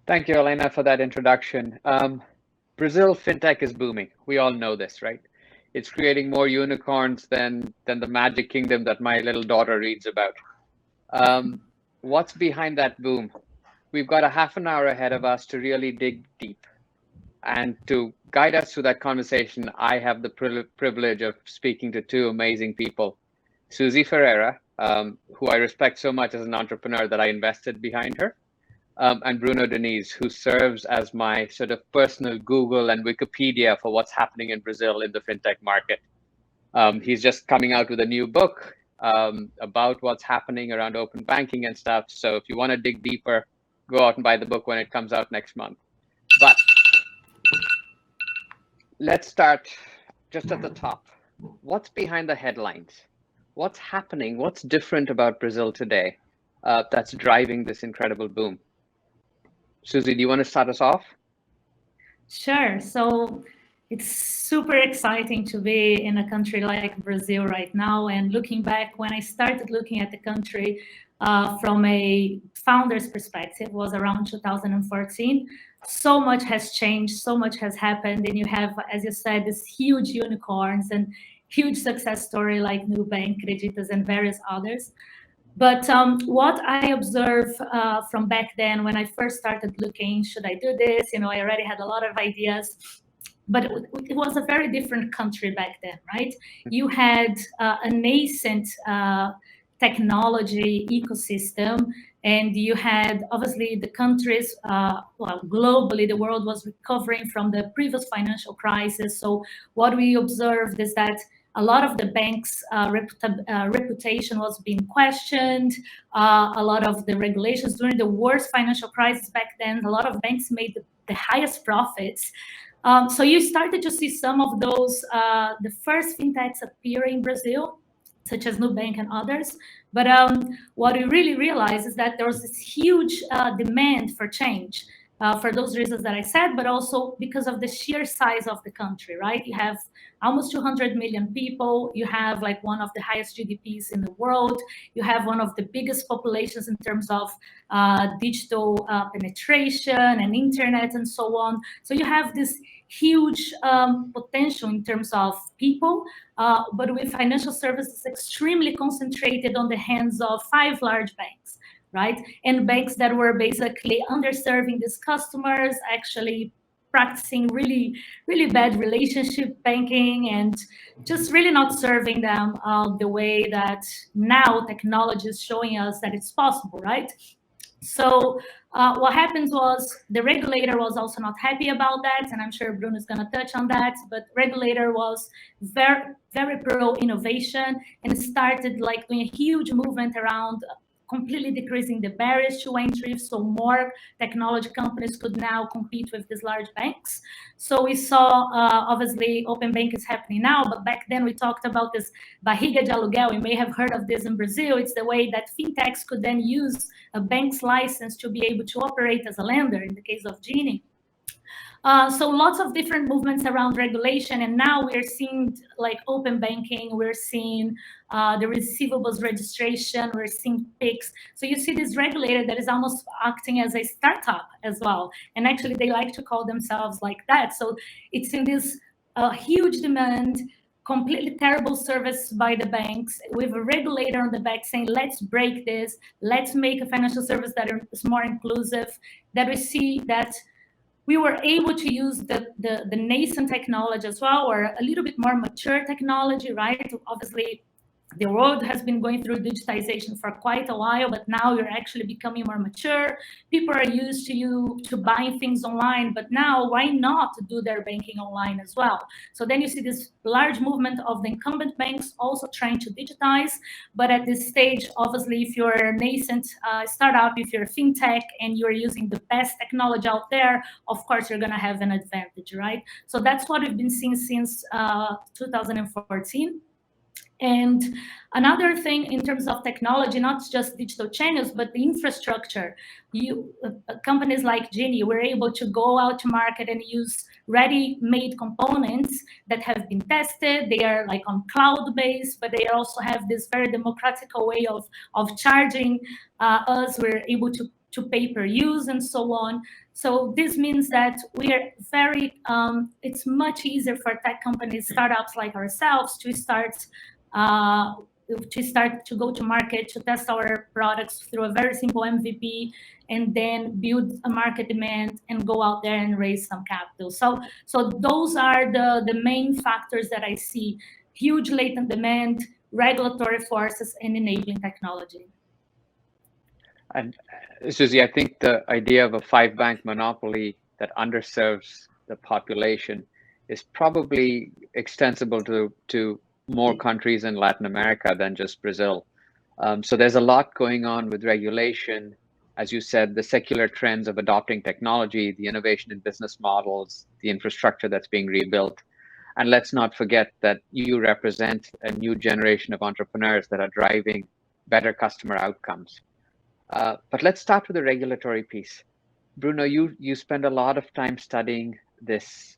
Thank you, Elena, for that introduction. Brazil fintech is booming. We all know this, right? It's creating more unicorns than the magic kingdom that my little daughter reads about. Um, what's behind that boom? We've got a half an hour ahead of us to really dig deep. And to guide us through that conversation, I have the privilege of speaking to two amazing people. Suzy Ferreira, who I respect so much as an entrepreneur that I invested behind her, and Bruno Diniz, who serves as my sort of personal Google and Wikipedia for what's happening in Brazil in the fintech market. He's just coming out with a new book about what's happening around open banking and stuff. So if you want to dig deeper, go out and buy the book when it comes out next month. But let's start just at the top. What's behind the headlines? What's happening? What's different about Brazil today that's driving this incredible boom? Suzy, do you want to start us off? Sure. So it's super exciting to be in a country like Brazil right now. And looking back, when I started looking at the country from a founder's perspective, was around 2014. So much has changed, so much has happened. And you have, as you said, these huge unicorns and huge success story like Nubank, Creditas, and various others. But what I observed from back then, when I first started looking, should I do this? I already had a lot of ideas, but it was a very different country back then, right? You had a nascent technology ecosystem, and you had obviously the countries, well, globally, the world was recovering from the previous financial crisis. So what we observed is that a lot of the banks' reputation was being questioned. A lot of the regulations during the worst financial crisis back then, a lot of banks made the highest profits. So you started to see some of those, the first fintechs appear in Brazil, such as Nubank and others. But what we really realized is that there was this huge demand for change. For those reasons that I said, but also because of the sheer size of the country, right? You have almost 200 million people. You have like one of the highest GDPs in the world. You have one of the biggest populations in terms of digital penetration and internet and so on. So you have this huge potential in terms of people, but with financial services extremely concentrated on the hands of 5 large banks, right? And banks that were basically underserving these customers, actually practicing really, really bad relationship banking and just really not serving them the way that now technology is showing us that it's possible, right? So what happens was the regulator was also not happy about that, and I'm sure Bruno is going to touch on that, but regulator was very, very pro innovation and started like doing a huge movement around completely decreasing the barriers to entry, so more technology companies could now compete with these large banks. So we saw, obviously, open bank is happening now, but back then we talked about this barriga de aluguel. You may have heard of this in Brazil. It's the way that fintechs could then use a bank's license to be able to operate as a lender, in the case of Dinie. So lots of different movements around regulation, and now we're seeing like open banking, we're seeing the receivables registration, we're seeing PICs. So you see this regulator that is almost acting as a startup as well, and actually they like to call themselves like that. So it's in this huge demand, completely terrible service by the banks, with a regulator on the back saying, let's break this, let's make a financial service that is more inclusive, that we see that we were able to use the nascent technology as well, or a little bit more mature technology, right? Obviously, the world has been going through digitization for quite a while, but now you're actually becoming more mature. People are used to buying things online, but now why not do their banking online as well? So then you see this large movement of the incumbent banks also trying to digitize. But at this stage, obviously, if you're a nascent startup, if you're a fintech and you're using the best technology out there, of course, you're going to have an advantage, right? So that's what we've been seeing since 2014. And another thing in terms of technology, not just digital channels, but the infrastructure. Companies like Dinie were able to go out to market and use ready-made components that have been tested. They are like on cloud-based, but they also have this very democratical way of charging us. We're able to to pay-per-use and so on. So this means that we are very, it's much easier for tech companies, startups like ourselves, to start to go to market, to test our products through a very simple MVP, and then build a market demand and go out there and raise some capital. So those are the main factors that I see: huge latent demand, regulatory forces, and enabling technology. And Suzy, I think the idea of a 5-bank monopoly that underserves the population is probably extensible to more countries in Latin America than just Brazil. So there's a lot going on with regulation, as you said, the secular trends of adopting technology, the innovation in business models, the infrastructure that's being rebuilt. And let's not forget that you represent a new generation of entrepreneurs that are driving better customer outcomes. But let's start with the regulatory piece. Bruno, you spend a lot of time studying this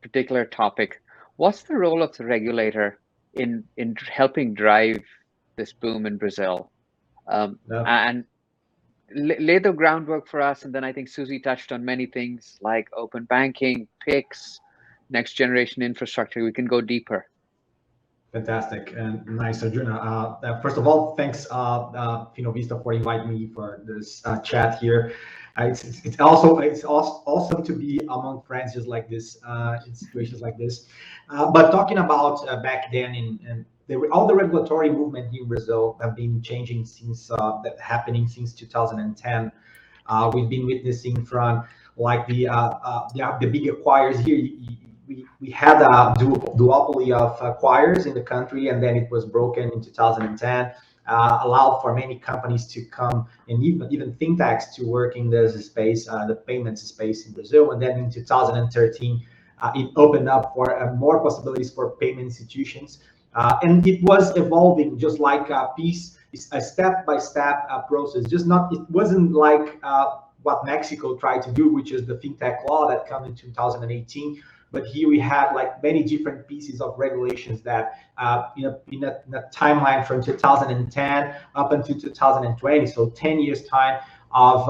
particular topic. What's the role of the regulator in helping drive this boom in Brazil? And lay the groundwork for us. And then I think Suzy touched on many things like open banking, PIX, next generation infrastructure. We can go deeper. Fantastic and nice, Arjuna. First of all, thanks, FINNOVista, for inviting me for this chat here. It's awesome to be among friends just like this, in situations like this. But talking about back then, all the regulatory movement in Brazil have been changing since happening since 2010. We've been witnessing from like the big acquirers here. We had a duopoly of acquirers in the country, and then it was broken in 2010. Allowed for many companies to come, and even fintechs to work in this space, the payments space in Brazil. And then in 2013, it opened up for more possibilities for payment institutions. And it was evolving just like a step-by-step process. It wasn't like what Mexico tried to do, which is the fintech law that came in 2018. But here we had like many different pieces of regulations that, in a timeline from 2010 up until 2020, so 10 years time of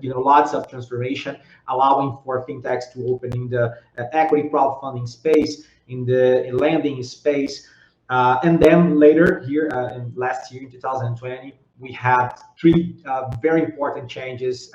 lots of transformation, allowing for fintechs to open in the equity crowdfunding space, in the lending space, and then later here in last year in 2020. We had 3 very important changes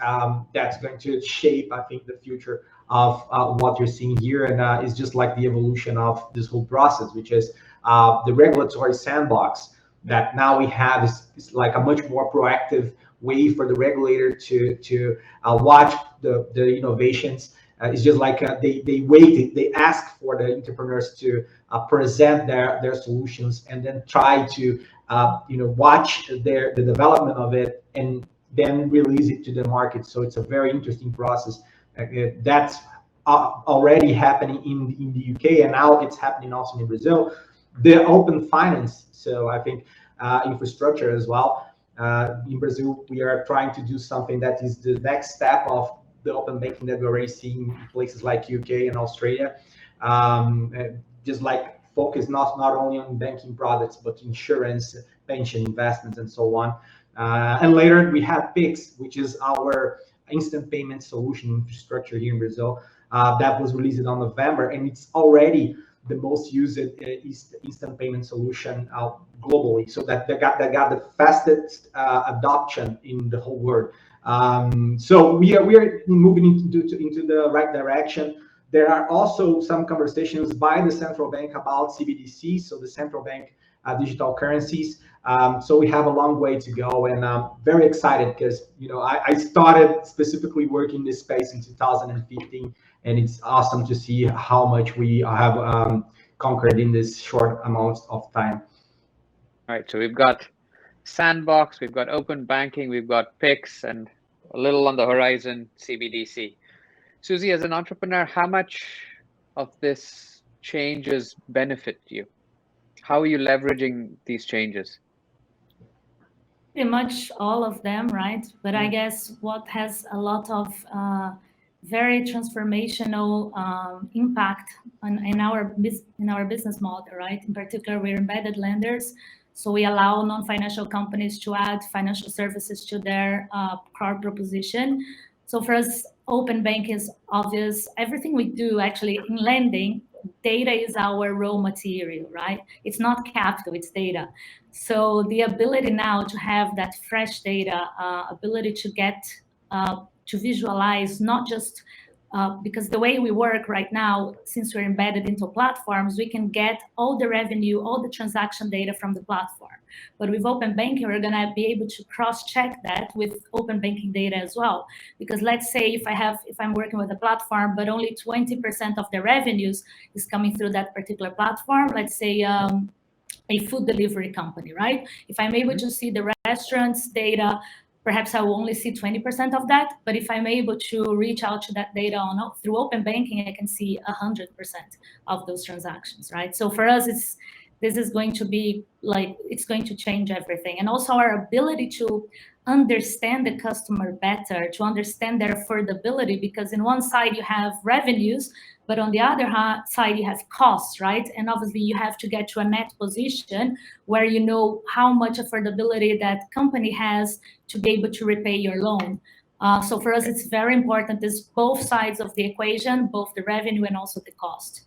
that's going to shape, I think, the future of what you're seeing here, and it's just like the evolution of this whole process, which is the regulatory sandbox that now we have is like a much more proactive way for the regulator to watch the innovations. It's just like they ask for the entrepreneurs to present their solutions, and then try to watch the development of it, and then release it to the market. So it's a very interesting process. That's already happening in the UK, and now it's happening also in Brazil. The open finance, so I think infrastructure as well. In Brazil, we are trying to do something that is the next step of the open banking that we're already seeing in places like UK and Australia. Just like focus not only on banking products, but insurance, pension, investments, and so on. And later we have PIX, which is our instant payment solution infrastructure here in Brazil, that was released on November, and it's already the most used instant payment solution globally. So that got the fastest adoption in the whole world. So we are moving into the right direction. There are also some conversations by the central bank about CBDC, so the central bank digital currencies. So we have a long way to go, and I'm very excited because I started specifically working in this space in 2015, and it's awesome to see how much we have conquered in this short amount of time. All right, so we've got Sandbox, we've got open banking, we've got PIX, and a little on the horizon, CBDC. Suzy, as an entrepreneur, how much of this changes benefit you? How are you leveraging these changes? Pretty much all of them, right? But I guess what has a lot of very transformational impact in our business model, right? In particular, we're embedded lenders. So we allow non-financial companies to add financial services to their card proposition. So for us, open banking is obvious. Everything we do actually in lending, data is our raw material, right? It's not capital, it's data. So the ability now to have that fresh data, ability to get to visualize, not just because the way we work right now, since we're embedded into platforms, we can get all the revenue, all the transaction data from the platform. But with open banking, we're going to be able to cross-check that with open banking data as well. Because let's say if I'm working with a platform, but only 20% of the revenues is coming through that particular platform, let's say a food delivery company, right? If I'm able to see the restaurant's data, perhaps I will only see 20% of that. But if I'm able to reach out to that data through open banking, I can see 100% of those transactions, right? So for us, this is going to be like, it's going to change everything. And also our ability to understand the customer better, to understand their affordability, because in one side you have revenues, but on the other side you have costs, right? And obviously you have to get to a net position where you know how much affordability that company has to be able to repay your loan. So for us, it's very important. There's both sides of the equation, both the revenue and also the cost.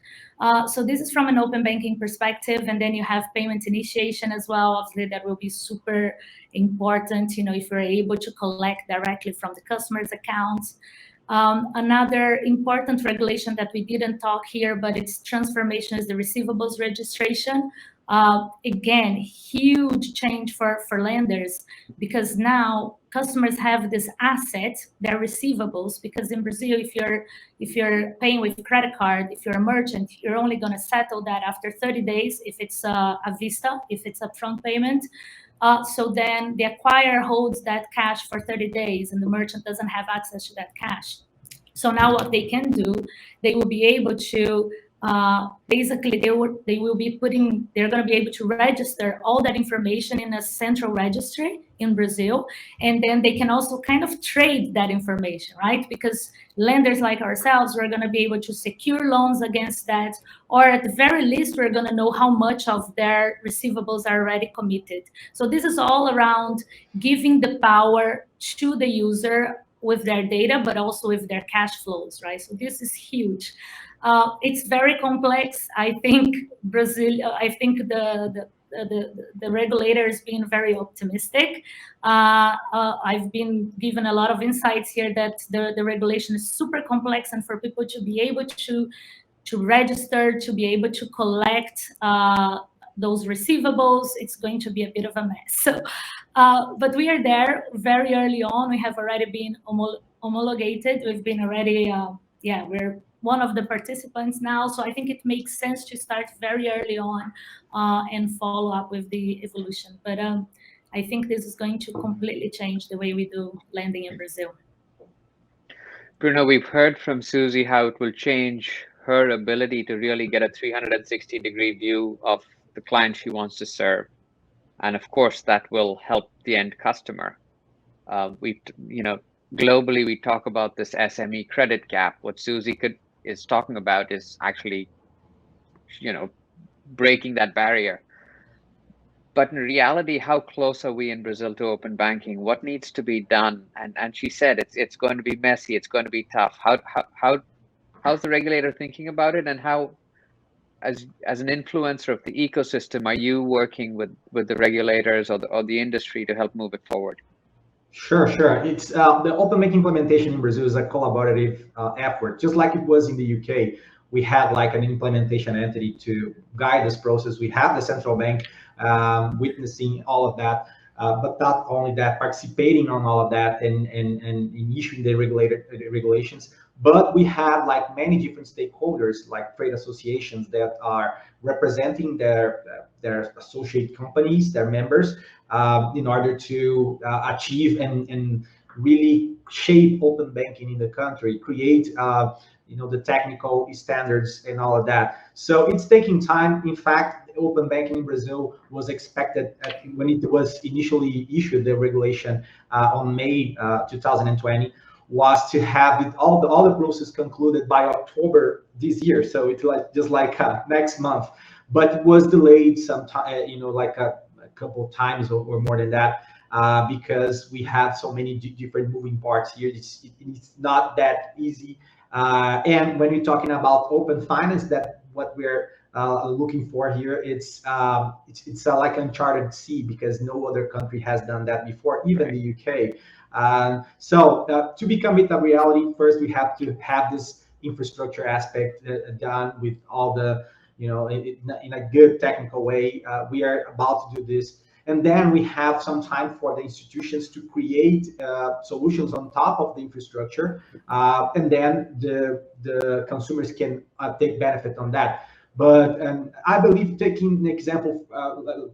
So this is from an open banking perspective, and then you have payment initiation as well. Obviously, that will be super important, if you're able to collect directly from the customer's accounts. Another important regulation that we didn't talk here, but its transformation, is the receivables registration. Again, huge change for lenders, because now customers have this asset, their receivables, because in Brazil, if you're paying with credit card, if you're a merchant, you're only going to settle that after 30 days if it's a vista, if it's upfront payment. So then the acquirer holds that cash for 30 days and the merchant doesn't have access to that cash. So now what they can do, they will be able to basically they're going to be able to register all that information in a central registry in Brazil, and then they can also kind of trade that information, right? Because lenders like ourselves, we're going to be able to secure loans against that, or at the very least, we're going to know how much of their receivables are already committed. So this is all around giving the power to the user with their data, but also with their cash flows, right? So this is huge. It's very complex. I think the regulator is being very optimistic. I've been given a lot of insights here that the regulation is super complex, and for people to be able to register, to be able to collect those receivables, it's going to be a bit of a mess. So, but we are there very early on. We have already been homologated. We've been already, we're one of the participants now. So I think it makes sense to start very early on and follow up with the evolution. But I think this is going to completely change the way we do lending in Brazil. Bruno, we've heard from Suzy how it will change her ability to really get a 360-degree view of the client she wants to serve. And of course, that will help the end customer. Globally, we talk about this SME credit gap. What Suzy is talking about is actually, breaking that barrier. But in reality, how close are we in Brazil to open banking? What needs to be done? And she said it's going to be messy. It's going to be tough. How's the regulator thinking about it? And how, as an influencer of the ecosystem, are you working with the regulators or the industry to help move it forward? Sure. It's the open banking implementation in Brazil is a collaborative effort, just like it was in the UK. We had like an implementation entity to guide this process. We have the central bank witnessing all of that, but not only that, participating on all of that and issuing the regulations. But we have like many different stakeholders, like trade associations that are representing their associate companies, their members, in order to achieve and really shape open banking in the country, create the technical standards and all of that. So it's taking time. In fact, open banking in Brazil was expected when it was initially issued, the regulation on May 2020, was to have all the process concluded by October this year. So it's just like next month, but it was delayed some time, a couple of times or more than that, because we have so many different moving parts here. It's not that easy. And when you're talking about open finance, that what we're looking for here, it's like uncharted sea, because no other country has done that before, even the UK. So to become it a reality, first we have to have this infrastructure aspect done with all the, in a good technical way. We are about to do this. And then we have some time for the institutions to create solutions on top of the infrastructure, and then the consumers can take benefit on that. But I believe, taking an example,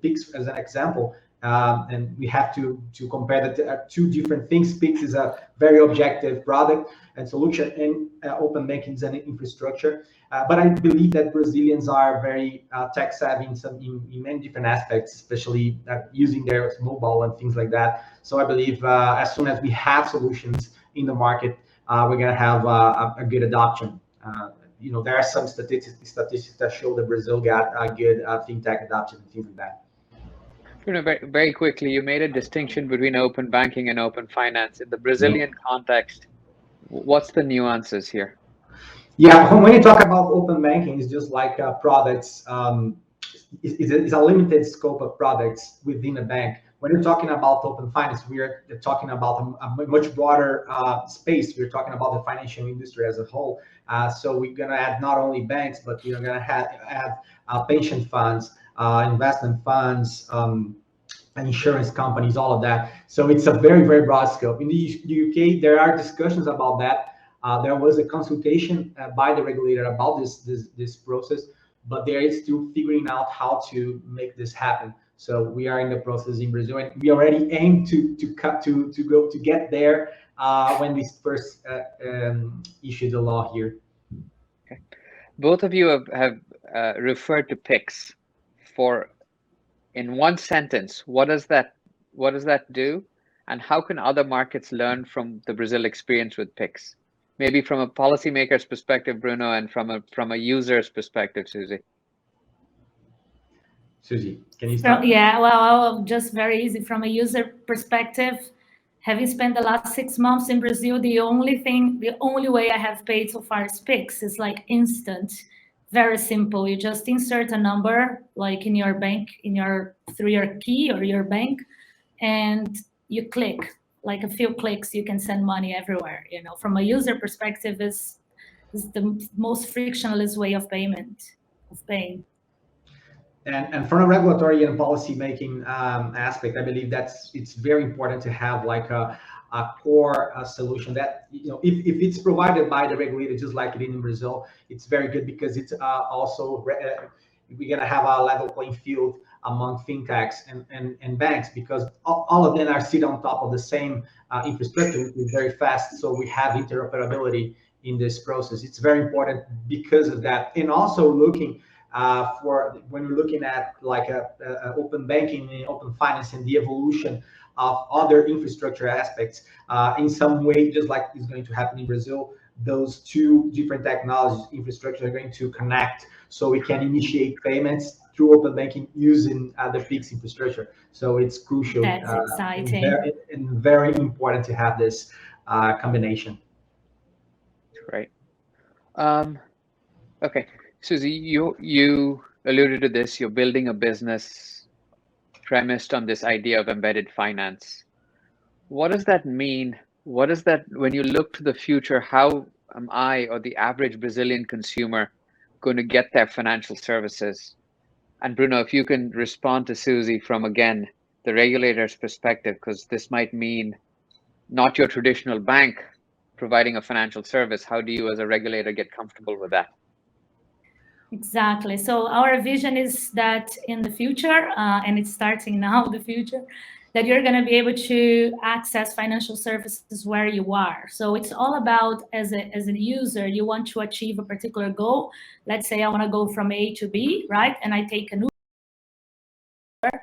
Pix as an example, and we have to compare the two different things. Pix is a very objective product and solution, and open banking is an infrastructure. But I believe that Brazilians are very tech savvy in many different aspects, especially using their mobile and things like that. So I believe as soon as we have solutions in the market, we're going to have a good adoption. There are some statistics that show that Brazil got a good fintech adoption and things like that. Very, very quickly, you made a distinction between open banking and open finance. In the Brazilian context, what's the nuances here? Yeah, when you talk about open banking, it's just like products. It's a limited scope of products within a bank. When you're talking about open finance, we're talking about a much broader space. We're talking about the financial industry as a whole. So we're going to add not only banks, but we're going to add pension funds, investment funds, insurance companies, all of that. So it's a very, very broad scope. In the UK, there are discussions about that. There was a consultation by the regulator about this process, but they are still figuring out how to make this happen. So we are in the process in Brazil, and we already aim to get there when we first issue the law here. Okay. Both of you have referred to Pix. In one sentence, what does that do, and how can other markets learn from the Brazil experience with Pix? Maybe from a policymaker's perspective, Bruno, and from a user's perspective, Suzy. Suzy, can you start? Yeah, well, just very easy. From a user perspective, having spent the last 6 months in Brazil, the only way I have paid so far is Pix. It's like instant, very simple. You just insert a number, like in your bank, through your key or your bank, and you click. Like a few clicks, you can send money everywhere. From a user perspective, is the most frictionless way of paying. And from a regulatory and policy making aspect, I believe it's very important to have like a core solution that, if it's provided by the regulator, just like it in Brazil, it's very good, because it's also we're going to have a level playing field among fintechs and banks, because all of them are sit on top of the same infrastructure, which is very fast. So we have interoperability in this process. It's very important because of that. And also looking for when we're looking at like open banking and open finance and the evolution of other infrastructure aspects, in some way, just like is going to happen in Brazil, those two different technologies infrastructure are going to connect, so we can initiate payments through open banking using the Pix infrastructure. So it's crucial. That's exciting. And very important to have this combination. Right. Okay, Suzy, you alluded to this. You're building a business premised on this idea of embedded finance. What does that mean? What does that, when you look to the future, how am I or the average Brazilian consumer going to get their financial services? And Bruno, if you can respond to Suzy from, again, the regulator's perspective, because this might mean not your traditional bank providing a financial service. How do you as a regulator get comfortable with that? Exactly. So our vision is that in the future, and it's starting now, the future, that you're going to be able to access financial services where you are. So it's all about, as a user, you want to achieve a particular goal. Let's say I want to go from A to B, right? And I take an Uber.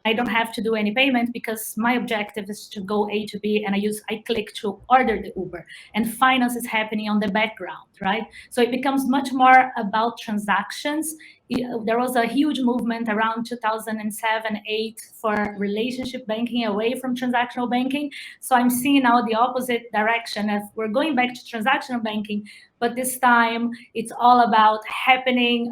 I don't have to do any payment because my objective is to go A to B, and I click to order the Uber, and finance is happening on the background, right? So it becomes much more about transactions. There was a huge movement around 2007-8 for relationship banking away from transactional banking. So I'm seeing now the opposite direction. If we're going back to transactional banking, but this time it's all about happening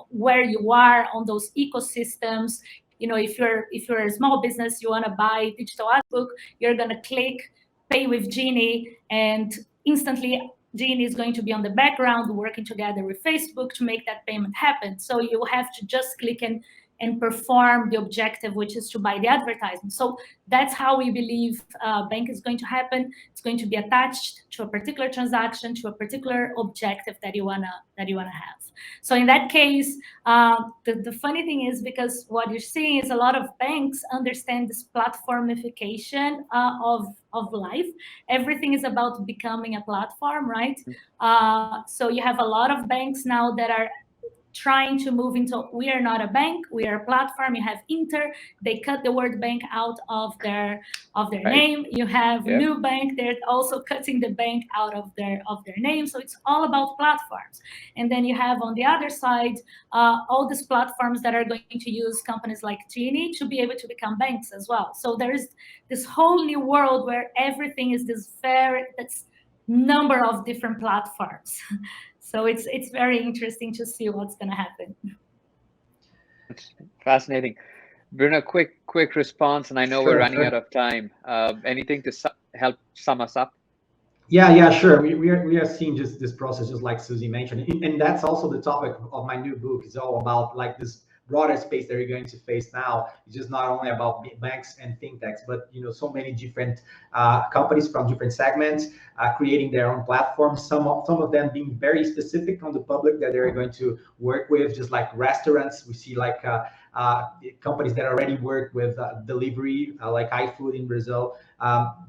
where you are on those ecosystems. You know, if you're a small business, you want to buy digital art book, you're going to click pay with Dinie, and instantly Dinie is going to be on the background working together with Facebook to make that payment happen. So you have to just click and perform the objective, which is to buy the advertisement. So that's how we believe bank is going to happen. It's going to be attached to a particular transaction, to a particular objective that you wanna have. So in that case, the funny thing is, because what you're seeing is a lot of banks understand this platformification of life. Everything is about becoming a platform, right? So you have a lot of banks now that are trying to move into, we are not a bank, we are a platform. You have Inter, they cut the word bank out of their right. name. You have New Bank, they're also cutting the bank out of their name. So it's all about platforms. And then you have on the other side all these platforms that are going to use companies like Dinie to be able to become banks as well. So there's this whole new world where everything is this number of different platforms. So it's very interesting to see what's going to happen. It's fascinating. Bruno, quick response, and I know we're running out of time. Anything to help sum us up? Yeah, sure. We are seeing just this process, just like Suzy mentioned, and that's also the topic of my new book. It's all about like this broader space that you're going to face now. It's just not only about banks and fintechs, but so many different companies from different segments creating their own platforms. Some of them being very specific on the public that they're going to work with, just like restaurants. We see like companies that already work with delivery, like iFood in Brazil,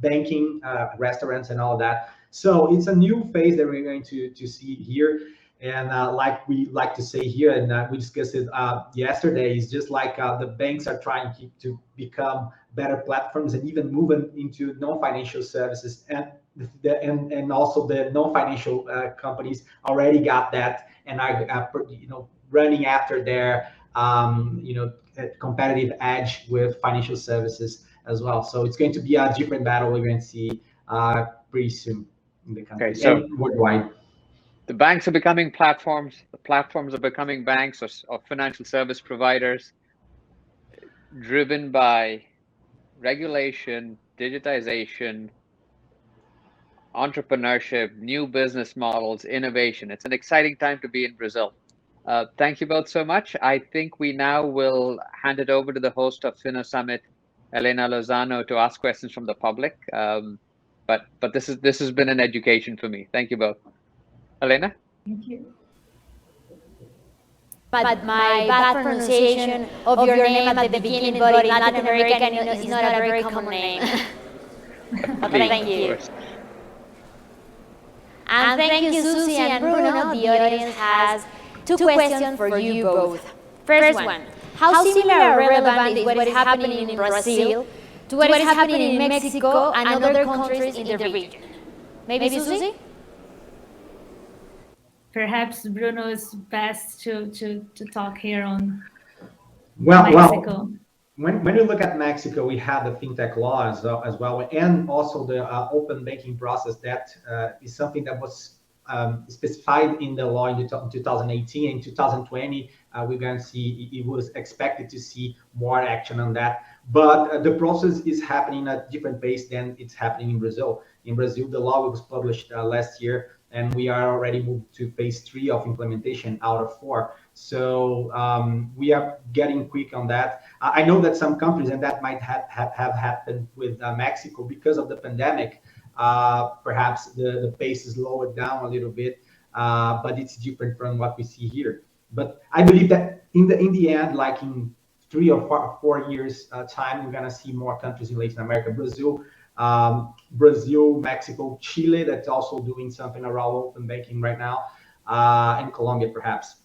banking, restaurants, and all of that. So it's a new phase that we're going to see here. And like we like to say here, and we discussed it yesterday, is just like the banks are trying to become better platforms and even moving into non-financial services, and also the non-financial companies already got that and are running after their competitive edge with financial services as well. So it's going to be a different battle we're going to see pretty soon in the country and worldwide. The banks are becoming platforms. The platforms are becoming banks or financial service providers, driven by regulation, digitization, entrepreneurship, new business models, innovation. It's an exciting time to be in Brazil. Thank you both so much. I think we now will hand it over to the host of FINNOSUMMIT, Elena Lozano, to ask questions from the public. But this has been an education for me. Thank you both. Elena? Thank you. But my bad pronunciation of your name at the beginning, but in Latin American, is not a very common name. Thank you. And thank you, Suzy and Bruno. The audience has two questions for you both. First one, how similar or relevant is what is happening in Brazil to what is happening in Mexico and other countries in the region? Maybe Suzy? Perhaps Bruno is best to talk here on Mexico. When you look at Mexico, we have the fintech law as well, and also the open banking process. That is something that was specified in the law in 2018. In 2020, we're going to see, it was expected to see more action on that. But the process is happening at a different pace than it's happening in Brazil. In Brazil, the law was published last year, and we are already moved to phase 3 of implementation out of 4. So we are getting quick on that. I know that some countries, and that might have happened with Mexico because of the pandemic, perhaps the pace is lowered down a little bit, but it's different from what we see here. But I believe that in the end, like in 3 or 4 years time, we're gonna see more countries in Latin America, Brazil, Mexico, Chile, that's also doing something around open banking right now, and Colombia perhaps.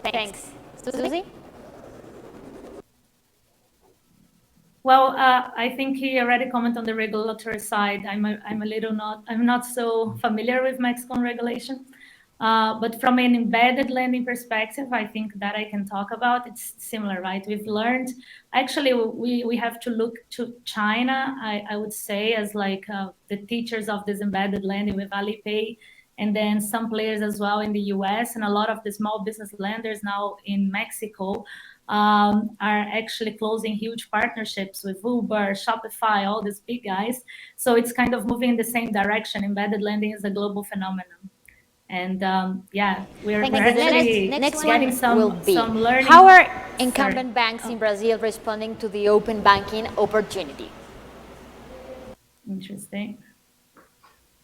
Thanks. Suzy? Well, I think he already commented on the regulatory side. I'm not so familiar with Mexican regulation, but from an embedded lending perspective, I think that I can talk about. It's similar, right? We've learned. Actually, we have to look to China. I would say as like the teachers of this embedded lending with Alipay, and then some players as well in the US, and a lot of the small business lenders now in Mexico. Are actually closing huge partnerships with Uber, Shopify, all these big guys. So it's kind of moving in the same direction. Embedded lending is a global phenomenon. And yeah, we're actually next getting some learning. How are incumbent banks in Brazil responding to the open banking opportunity? Interesting.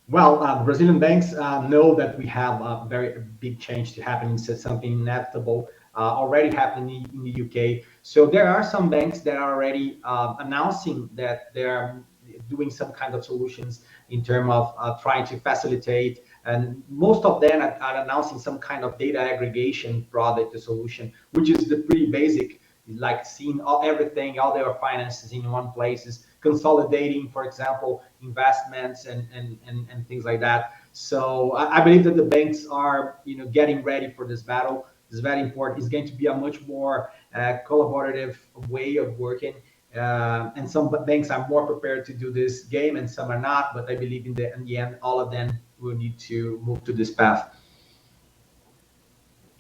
Well, Brazilian banks know that we have a very big change to happen. It's something inevitable already happening in the UK. So there are some banks that are already announcing that they are doing some kind of solutions in terms of trying to facilitate. And most of them are announcing some kind of data aggregation product or solution, which is the pretty basic, like seeing everything, all their finances in one place, consolidating, for example, investments and things like that. So I believe that the banks are, getting ready for this battle. It's very important. It's going to be a much more collaborative way of working. And some banks are more prepared to do this game, and some are not. But I believe in the end, all of them will need to move to this path.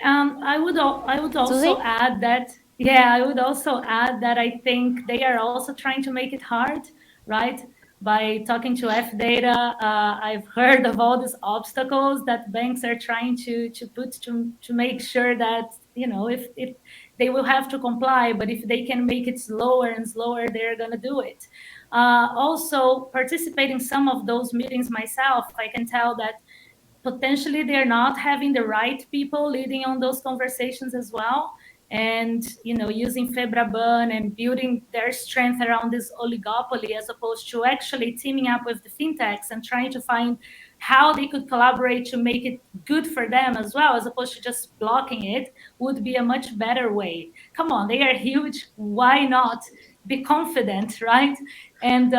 I would also Suzy? add that, yeah, I would also add that I think they are also trying to make it hard, right? By talking to F data, I've heard of all these obstacles that banks are trying to put to make sure that, if they will have to comply, but if they can make it slower and slower, they're going to do it. Also, participating in some of those meetings myself, I can tell that potentially they're not having the right people leading on those conversations as well, and using Febraban and building their strength around this oligopoly, as opposed to actually teaming up with the fintechs and trying to find how they could collaborate to make it good for them as well, as opposed to just blocking it, would be a much better way. Come on, they are huge. Why not be confident, right? And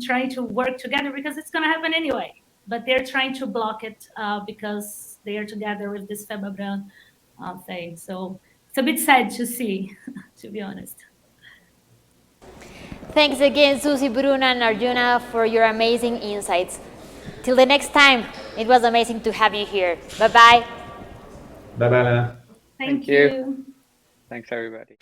try to work together, because it's going to happen anyway. But they're trying to block it because they are together with this Febraban thing. So it's a bit sad to see, to be honest. Thanks again, Suzy, Bruno, and Arjuna, for your amazing insights. Till the next time, it was amazing to have you here. Bye-bye. Bye-bye, Lena. Thank you. Thanks, everybody.